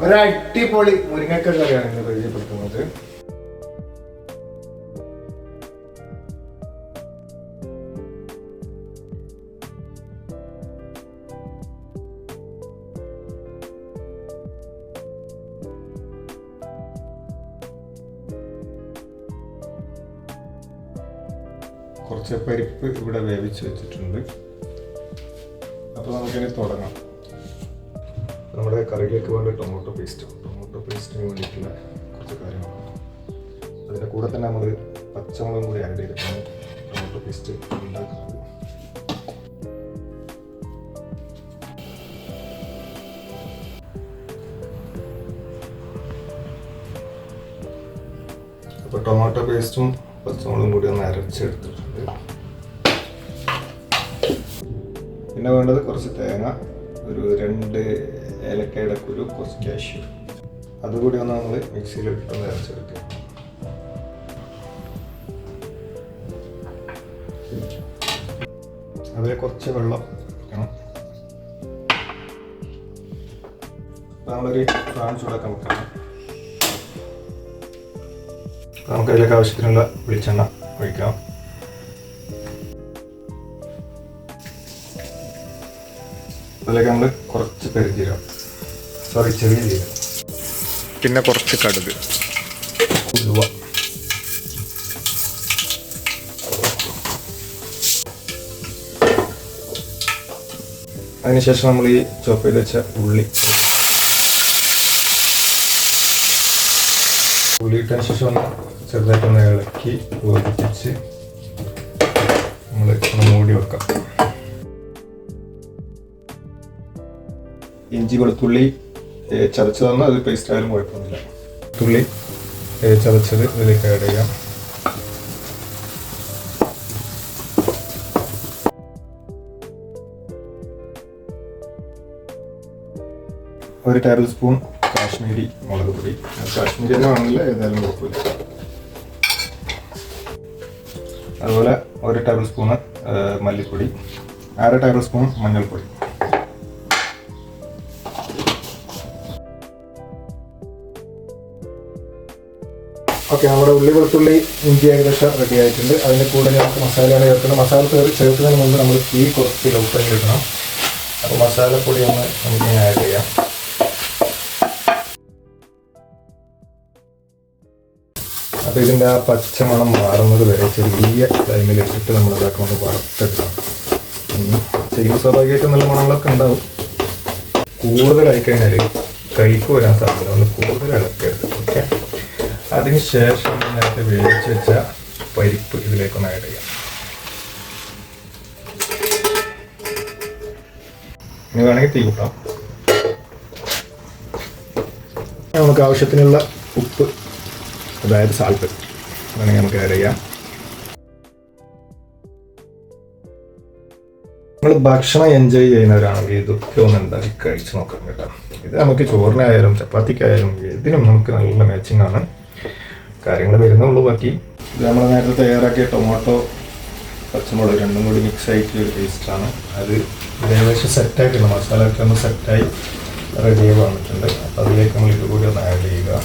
ഒരടിപൊളി മുരിങ്ങക്ക കറിയാണ് ഇന്ന് പരിചയപ്പെടുത്തുന്നത്. കുറച്ച് പരിപ്പ് ഇവിടെ വേവിച്ച് വെച്ചിട്ടുണ്ട്. അപ്പോൾ നമുക്കിനി തുടങ്ങാം. നമ്മുടെ കറിയിലേക്ക് വേണ്ട ടൊമാറ്റോ പേസ്റ്റിന് വേണ്ടിയിട്ടുള്ള കുറച്ച് കാര്യങ്ങളാണ്. അതിൻ്റെ കൂടെ തന്നെ നമ്മൾ പച്ചമുളകും കൂടി ആഡ് ചെയ്തിട്ടാണ് ടൊമാറ്റോ പേസ്റ്റ് ഉണ്ടാക്കുന്നത്. അപ്പോൾ ടൊമാറ്റോ പേസ്റ്റും പച്ചമുളകും കൂടി ഒന്ന് അരച്ചെടുത്തിട്ടുണ്ട്. പിന്നെ വേണ്ടത് കുറച്ച് തേങ്ങ, ഒരു 2 ഏലക്കയുടെ കുരു, കുറച്ച് കാഷ്യൂ, അതുകൂടി ഒന്ന് നമ്മൾ മിക്സിയിൽ ഇട്ടൊന്ന് അരച്ചെടുക്കുക. അതിൽ കുറച്ച് വെള്ളം വെക്കണം. നമ്മളൊരു പാൻ ചൂടാക്കാൻ വെക്കണം. നമുക്ക് അതിലേക്ക് ആവശ്യത്തിനുള്ള വെളിച്ചെണ്ണ ഒഴിക്കാം. അതിലേക്ക് നമ്മൾ കുറച്ച് ചെറിയ ജീരകം, പിന്നെ കുറച്ച് കടുക്, ഉലുവ, അതിനുശേഷം നമ്മൾ ഈ ചോപ്പ് ചെയ്ത് വെച്ച ഉള്ളി ഇട്ടതിന് ശേഷം ഒന്ന് ചെറുതായിട്ടൊന്ന് ഇളക്കി യോജിപ്പിച്ച് നമ്മൾ ഒന്ന് മൂടി വെക്കാം. ഇഞ്ചി വെളുത്തുള്ളി ചതച്ചതെന്ന് അത് പേസ്റ്റ് ആയാലും കുഴപ്പമൊന്നുമില്ല. വെളുത്തുള്ളി ചതച്ചത് ഇതിലേക്ക് ആഡ് ചെയ്യാം. ഒരു ടേബിൾ സ്പൂൺ കാശ്മീരി മുളക് പൊടി, കാശ്മീരി തന്നെ വേണമെന്നില്ല, ഏതായാലും കുഴപ്പമില്ല. അതുപോലെ 1 ടേബിൾ സ്പൂണ് മല്ലിപ്പൊടി, 1/2 ടേബിൾ സ്പൂൺ മഞ്ഞൾപ്പൊടി. ഓക്കെ, നമ്മുടെ ഉള്ളി വെളുത്തുള്ളി ഇഞ്ചി ഏകദേശം റെഡി ആയിട്ടുണ്ട്. അതിൻ്റെ കൂടെ നമുക്ക് മസാലയാണ് ചേർക്കുന്നത്. മസാല ചേർക്കുന്നതിന് മുമ്പ് നമ്മൾ തീ കുറച്ച് ലോ ഫ്ലെയിമിൽ ഇടണം. അപ്പോൾ മസാലപ്പൊടി ഒന്ന് നമുക്ക് ആഡ് ചെയ്യാം. അപ്പോൾ ഇതിൻ്റെ ആ പച്ചമണം മാറുന്നത് വരെ ചെറിയ ഫ്ലെയിമിൽ ഇട്ടിട്ട് നമ്മൾ ഇതാക്കി കൊണ്ട് വറുത്തെടുക്കണം. ചെയ്യുമ്പോൾ സ്വാഭാവികമായിട്ടും നല്ല മണങ്ങളൊക്കെ ഉണ്ടാവും. കൂടുതലായി കഴിഞ്ഞാൽ കൈക്ക് വരാൻ സാധ്യത, ഒന്ന് കൂടുതൽ ഇളക്കരുത്. ഓക്കെ, അതിന് ശേഷം നേരത്തെ വേവിച്ച് വെച്ച പരിപ്പ് ഇതിലേക്കൊന്ന് ആഡ് ചെയ്യാം. ഇനി വേണമെങ്കിൽ തീ കൂട്ടാം. നമുക്ക് ആവശ്യത്തിനുള്ള ഉപ്പ്, അതായത് സാൾട്ട് വേണമെങ്കിൽ നമുക്ക് ആഡ് ചെയ്യാം. നമ്മൾ ഭക്ഷണം എൻജോയ് ചെയ്യുന്നവരാണെങ്കിൽ ഇതൊക്കെ ഒന്ന് ഉണ്ടാക്കി കഴിച്ച് നോക്കാം കേട്ടോ. ഇത് നമുക്ക് ചോറിനായാലും ചപ്പാത്തിക്കായാലും ഇതിനും നമുക്ക് നല്ല മാച്ചിങ് ആണ്. കാര്യങ്ങൾ വരുന്നുള്ളൂ. ബാക്കി ഇത് നമ്മൾ നേരത്തെ തയ്യാറാക്കിയ ടൊമാറ്റോ പച്ചമുളക് രണ്ടും കൂടി മിക്സ് ആയിട്ടുള്ള ഒരു പേസ്റ്റാണ്. അത് ഏകദേശം സെറ്റായിട്ടുണ്ട്. മസാലയൊക്കെ ഒന്ന് സെറ്റായി റെഡി വന്നിട്ടുണ്ട്. അപ്പോൾ അതിലേക്ക് നമ്മൾ ഇത് കൂടി ഒന്ന് ആഡ് ചെയ്യുക.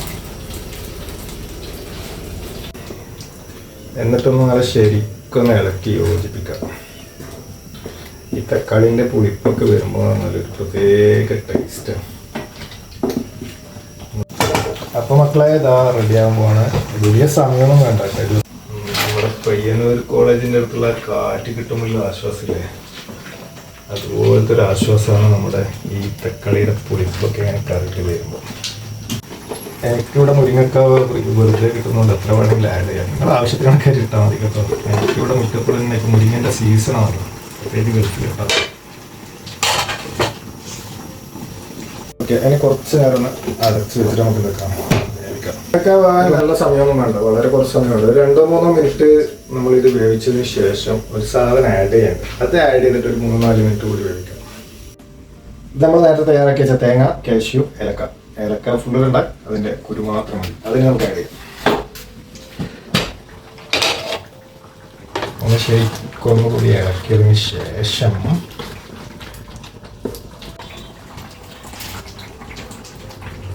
എന്നിട്ടൊന്ന് നല്ല ശരിക്കൊന്ന് ഇളക്കി യോജിപ്പിക്കുക. ഈ തക്കാളിൻ്റെ പുളിപ്പൊക്കെ വരുമ്പോൾ നല്ലൊരു പ്രത്യേക ടേസ്റ്റാണ്. അപ്പോൾ മക്കളെ ഇതാ റെഡിയാകുമ്പോഴാണ്. വലിയ സമയമൊന്നും വേണ്ട കേട്ടോ. നമ്മുടെ പയ്യന്നൂർ കോളേജിൻ്റെ അടുത്തുള്ള കാറ്റ് കിട്ടുമ്പോൾ ആശ്വാസമില്ലേ, അതുപോലത്തെ ഒരു ആശ്വാസമാണ് നമ്മുടെ ഈ തക്കാളിയുടെ പുളിപ്പൊക്കെ ഇങ്ങനെ കറിയിട്ട് വരുമ്പോൾ. എനിക്കിവിടെ മുരിങ്ങക്കാവ് വെറുതെ കിട്ടുന്നതുകൊണ്ട് എത്ര വേണമെങ്കിലും ആഡ് ചെയ്യാം. നിങ്ങൾ ആവശ്യത്തിന് കയറി ഇട്ടാൽ മതി കേട്ടോ. എനിക്കിവിടെ മിക്കപ്പോഴും തന്നെ ഇപ്പോൾ മുരിങ്ങൻ്റെ സീസണാണല്ലോ, പ്രത്യേകിച്ച് ഗൾഫിൽ കേട്ടോ. ഓക്കെ, അതിന് കുറച്ച് നേരം ഒന്ന് അടച്ച് വെച്ചിട്ട് നമുക്ക് വെക്കാം. ഇതൊക്കെ നല്ല സമയമൊന്നും വേണ്ട, വളരെ കുറച്ച് സമയം വേണ്ട. 2-3 മിനിറ്റ് നമ്മളിത് വേവിച്ചതിന് ശേഷം ഒരു സാധനം ആഡ് ചെയ്യണം. അത് ആഡ് ചെയ്തിട്ട് ഒരു 3-4 മിനിറ്റ് കൂടി വേവിക്കാം. ഇത് നമ്മൾ നേരത്തെ തയ്യാറാക്കി വെച്ച തേങ്ങ, കാഷ്യൂ, ഏലക്ക ഫുള്ള് കണ്ട അതിൻ്റെ കുരു മാത്രം മതി. അതിന് നമുക്ക് ആഡ് ചെയ്യാം. ഒന്ന് ശരിക്കൊന്നുകൂടി ഇളക്കിയതിന് ശേഷം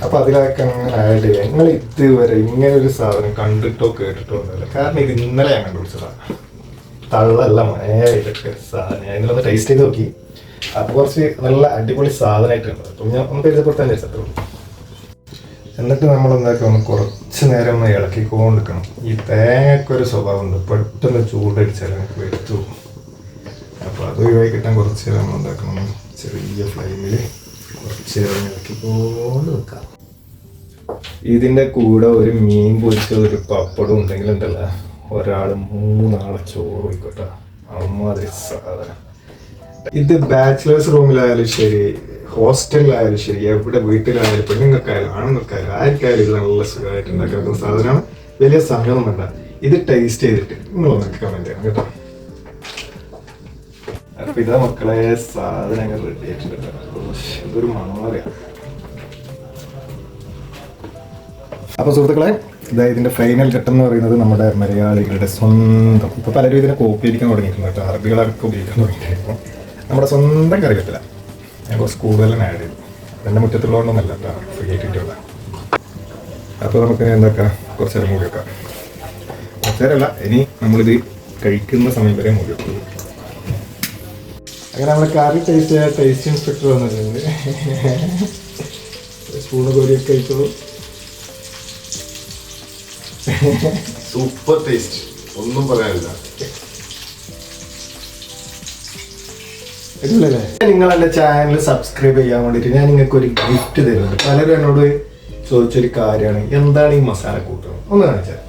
അപ്പോൾ അതിലൊക്കെ അങ്ങനെ ആഡ് ചെയ്യാം. നിങ്ങൾ ഇതുവരെ ഇങ്ങനെ ഒരു സാധനം കണ്ടിട്ടോ കേട്ടിട്ടോ ഒന്നുമില്ല. കാരണം ഇത് ഇന്നലെ ഞാൻ കണ്ടുപിടിച്ചതാണ്. തള്ളല്ല ഇതൊക്കെ സാധനം. ഞാൻ ഇന്നലെ ടേസ്റ്റ് ചെയ്ത് നോക്കി. അപ്പോൾ കുറച്ച് നല്ല അടിപൊളി സാധനമായിട്ടുണ്ട്. അപ്പം ഞാൻ ഒന്ന് പരിചയപ്പെടുത്താൻ വിചാരിച്ചോ. എന്നിട്ട് നമ്മൾ എന്താക്കുക, ഒന്ന് കുറച്ച് നേരം ഒന്ന് ഇളക്കിക്കൊണ്ടിരിക്കണം. ഈ തേങ്ങയ്ക്കൊരു സ്വഭാവമുണ്ട്, പെട്ടെന്ന് ചൂടടിച്ചാൽ നമുക്ക് വെച്ചു. അപ്പോൾ അത് ഒഴിവാക്കി കിട്ടാൻ കുറച്ച് നേരം നമ്മൾ എന്താക്കണം, ചെറിയ ഫ്ലെയിമിൽ കുറച്ച് നേരം ഇളക്കിക്കൊണ്ട് വെക്കാം. ഇതിൻ്റെ കൂടെ ഒരു മീൻ പൊരിച്ചത്, ഒരു പപ്പടം ഉണ്ടെങ്കിൽ ഉണ്ടല്ലോ, ഒരാൾ 3 ആളെ ചോറ് പോയിക്കോട്ടെ. അമ്മാതിരി സാധനം. ഇത് ബാച്ചിലേഴ്സ് റൂമിലായാലും ശരി, ഹോസ്റ്റലിലായാലും ശരി, എവിടെ വീട്ടിലായാലും പെണ്ണുങ്ങൾക്കായാലും ആണുങ്ങൾക്കായാലും ആർക്കായാലും ഇത് നല്ല സുഖമായിട്ട് ഉണ്ടാക്കുന്ന സാധനമാണ്. വലിയ സമയമൊന്നും വേണ്ട. ഇത് ടേസ്റ്റ് ചെയ്തിട്ട് നിങ്ങളൊന്നൊക്കെ കമൻറ്റ് ചെയ്യണം കേട്ടോ. അപ്പൊ ഇതാ മക്കളെ സാധനങ്ങൾ റെഡി ആയിട്ടുണ്ട്. ഇതൊരു മണമറിയാം. അപ്പൊ സുഹൃത്തുക്കളെ, ഇതാ ഇതിന്റെ ഫൈനൽ ഘട്ടം എന്ന് പറയുന്നത് നമ്മുടെ മലയാളികളുടെ സ്വന്തം, ഇപ്പൊ പലരും ഇതിനെ കോപ്പി അടിക്കാൻ തുടങ്ങിയിട്ടുണ്ട് കേട്ടോ. അറബികളൊക്കെ ഉപയോഗിക്കാൻ തുടങ്ങിയിട്ടുണ്ട്. നമ്മുടെ സ്വന്തം കറി പറ്റില്ല. ഞാൻ കുറച്ച് കൂടുതലും ആഡ് ചെയ്തു. എൻ്റെ മുറ്റത്തുള്ളതുകൊണ്ടൊന്നല്ല കേട്ടോ, ഫ്രീ ആയിട്ട് കിട്ടിയുള്ള. അപ്പോൾ നമുക്ക് എന്താക്കാം, കുറച്ച് നേരം മൂടി വെക്കാം. കുറച്ച് നേരമല്ല, ഇനി നമ്മളിത് കഴിക്കുന്ന സമയം വരെ മൂടി വെക്കും. അങ്ങനെ നമ്മൾ കറി ടേസ്റ്റ് ഇൻസ്പെക്ടർ വന്നിട്ടുണ്ട്. സ്പൂണ് കോരിയൊക്കെ കഴിച്ചോളൂ. സൂപ്പർ ടേസ്റ്റ്, ഒന്നും പറയാനില്ല. നിങ്ങൾ എൻ്റെ ചാനൽ സബ്സ്ക്രൈബ് ചെയ്യാൻ വേണ്ടിയിട്ട് ഞാൻ നിങ്ങൾക്ക് ഒരു ഗിഫ്റ്റ് തരുന്നുണ്ട്. പലരും എന്നോട് ചോദിച്ചൊരു കാര്യമാണ്, എന്താണ് ഈ മസാല കൂട്ടുന്നത് ഒന്ന് കാണിച്ചാൽ.